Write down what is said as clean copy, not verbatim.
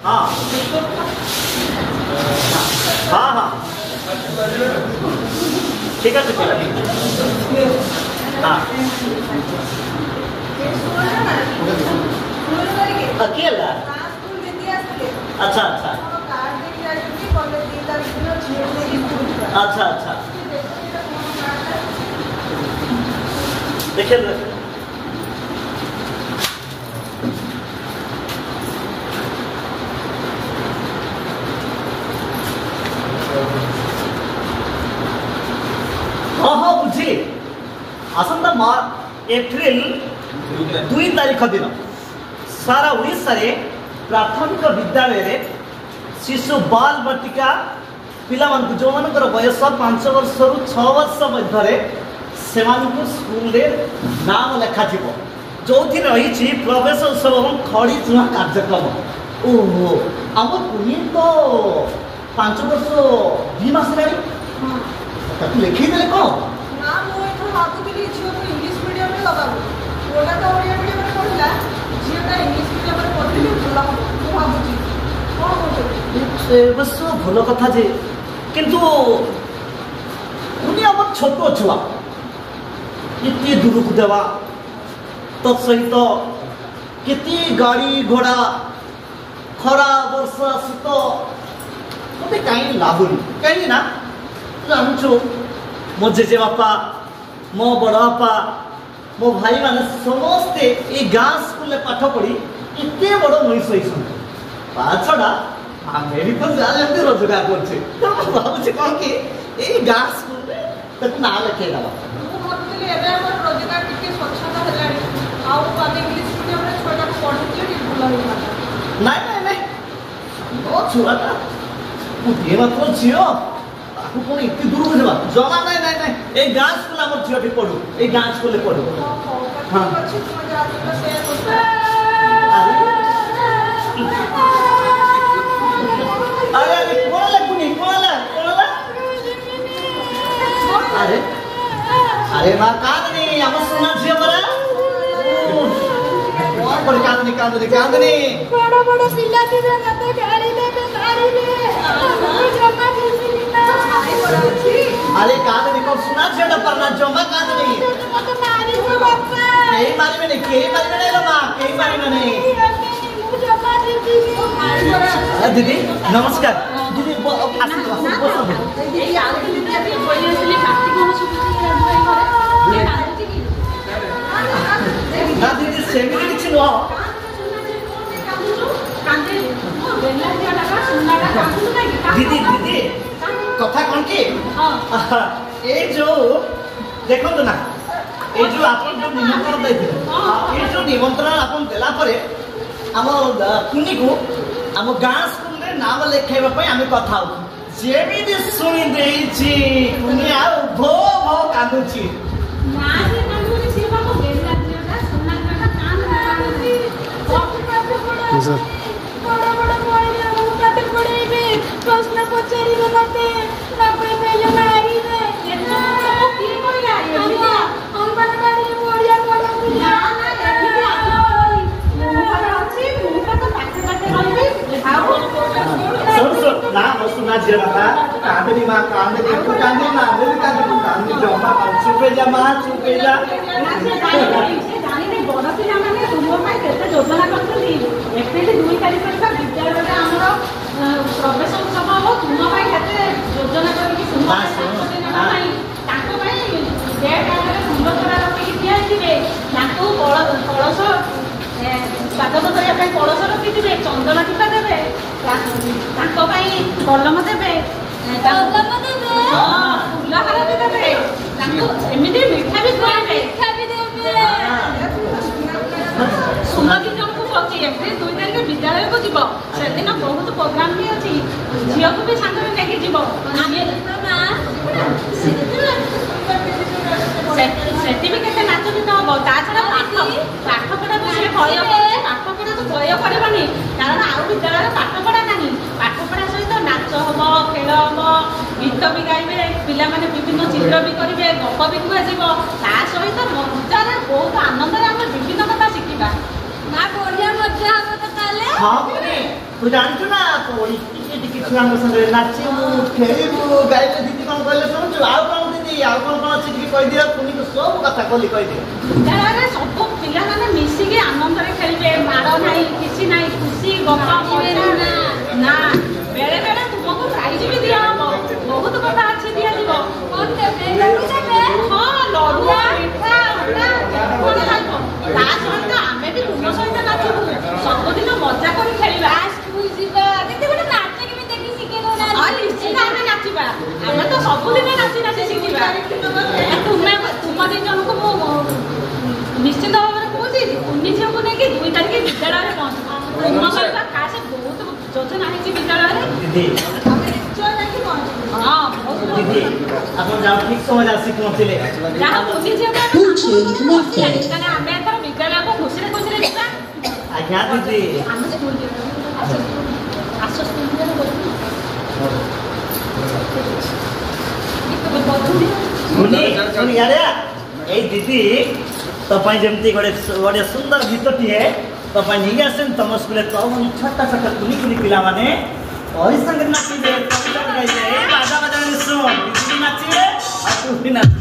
हाँ हाँ हाँ ठीक है हाँ अकेला अच्छा अच्छा अच्छा अच्छा देखिए हाँ हाँ बुझी आसंता एप्रिल 2 तारीख दिन सारा ओडिशा रे प्राथमिक विद्यालय रे शिशु बाल बटिका पिला जो मानकर बयस 5 वर्ष रु 6 वर्ष मध्य से स्कूल नाम लेखा जो रही प्रवेश उत्सव और खड़ी चुना कार्यक्रम ओहो आम पुनी तो 5 वर्ष 2 मास लिखी दे कौन इंग्लिश मीडियम में लगा ओडा तो ओडिया मीडियम में पढ़ला झीटा इंग्लिश मीडियम में पढ़ले भला हम भाबुची बस भल कथा जे किंतु दुनिया बहुत छोट छुआ इतनी दूर को देवा तत्सहित कितनी गाड़ी घोड़ा खरा वर्षा शीत मत कहीं लगुनि कहीं ना जानू मो जेजे बापा मो बड़ बापा मो भाई माने समस्ते ये गाँ स्कूल पाठ पढ़ी इतने बड़ मनीष होता छड़ा आम भी तो जमी रोजगार कर भावुँ कौन कि ये गाँ स्कूल ना लिखे रोजगार टिके स्वच्छता है इंग्लिश मीडियम में छोटा पढ़े भल ना मो छुआटा गोटे मात्र झी कौन इतनी दूर को जावा जमा ना ना ये गाँ स्कूल आम झील पढ़ू ये गाँ स्कूल पढ़ू अरे अरे कौन लगुनि अरे अरे माँ कांदनी आम सुना झी मरा कांदनी बड़ बड़ पिला दिबे मते गाड़ी देबे गाड़ी दे जमा दिबी ना अरे कांदनी को सुना झेड़ा परना जमा कांदनी मते मारी दो बापा केही मारिबे नहीं लो माँ केही मारिबे नहीं जमा दिबी दीदी नमस्कार दीदी ना दीदी सेमिति किछि नुह दीदी दीदी कथा कौन कि ये जो देखो ना ये जो आप निमंत्रण देते ये जो निमंत्रण आप देला परे आम कुनी को आम गाँ स्कूल रे नाम लिखाइबा आम कथा जेमिति शुणी देछि कुनी आ भो भो कांदुछि प्रश्न पचारे मते पहले मारी ना सुना जरा कांदनी माँ कांदनी तू कांदनी ना मेरी कांदनी जमा चुपे जा माँ चुपे जा बड़ पिला माने तुम केते योजना करछली एप्रिल 2 तारिख तक विद्यालय रे हमरो प्रवेश उत्सव हो तुम केते योजना करके सुना ताको भाई डेट आगे सुंदर करा रखी दिया दिबे ताको कलश स्वागत करिया ପାଇଁ कलश रखी दिबे चंदन टीपा देबे ताको भाई कलम देबे कलम देबे हां फुलहार भी देबे ताको एमिति मिठा भी खुआबे सुमति जमको पची एप्रिल 2 तारिख विद्यालय को जीव से दिन बहुत प्रोग्राम भी अछि झियो को भी संग में लेके जीव सेठी भी केते नाच गीत हबो ता छडा पाठ पढ़ा विषय भय करबनी कारण आउ विद्यालय पाठ पढ़ा नहीं पाठ पढ़ा सहित नाच हबो खेल हबो गीत भी गाइबे पिला माने विभिन्न चित्र भी करिवे गप भी कुआ जीव ता सहित मजारे बहुत आनंद रे हम विभिन्न कथा शिखिबा ना बढ़िया मजा हम तो ताले हां तू जानछु ना तो टिके टिके छुआंग संगे नाचिबू खेलिबू गाइबे दीदी कौन कहले सुनछु आउ कौन दीदी आउ कौन अछि कि कहि दियो तुनी को सब कथा कहली कहि दियो विद्यालय सब पिला माने मिसी के आनंद रे खेलबे मारो नाही किसी नाही खुशी गप्पा मजा ना बेले बेले तुमको प्राइज भी दिया हो बहुत कथा अछि दिया दिबो कोन देबे लड्डू देबे हां लड्डू मिठा अंडा कोन खाइबो लास्ट में आमे भी तुम सहित नाचबू सब दिन मजा करी खेलिबा स्कूल जीवा दीदी गोटे नाच के भी देखि सिखे दो ना आ निश्चित आमे नाचिबा आमे तो सब दिन नाची नाची सिखिबा तुम दिन जन को निश्चित भाव में कहूँ उन्नी झील को लेकिन 2 तारीख विद्यालय में पहुँच खास बहुत योजना है विद्यालय दीदी हाँ दीदी अपन जाओ ठीक समझ आसी पहुँचले जहाँ उन्नी झील का आमे एथर विद्यालय को खुशी खुशी जीवा आज्ञा दीदी आम स्कूल आस स्कूल सुनी यार ए दीदी तो जमती गोटे सुंदर गीतटी है तो नहीं आसे तुम स्कूल तो छोटा छोटा कुनी कुनी पिला माने और संग नाची दे बाजा बाजा सुन नाचिए और तू भी नाच